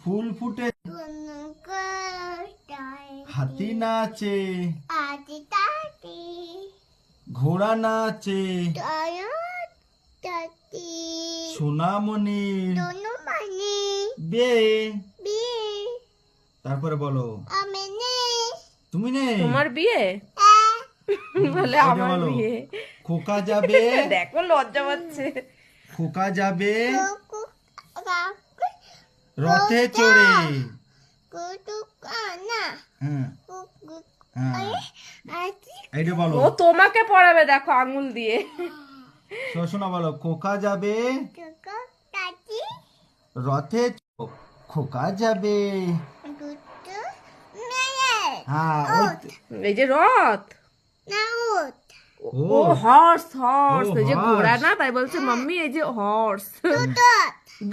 ফুল ফুটে, হাতি নাচে, ঘোড়া নাচে, সোনামণির বিয়ে। তারপরে বলো, তুমি নেই, তোমার বিয়ে বলে এটা আমার বলো। বিয়ে। খোকা যাবে, দেখো লজ্জা পাচ্ছে। খোকা যাবে রথে চড়ে। হ্যাঁ হ্যাঁ, এইটা বলো। ও তোমাকে পড়াবে দেখো আঙ্গুল দিয়ে। শোনা বলো, খোকা যাবে রথে খোকা যাবে। হ্যাঁ এই যে রথ, ও ও হর্স হর্স, ও, এই যে ঘোড়া horse। না, তাই বলছে মাম্মি এই যে হর্স।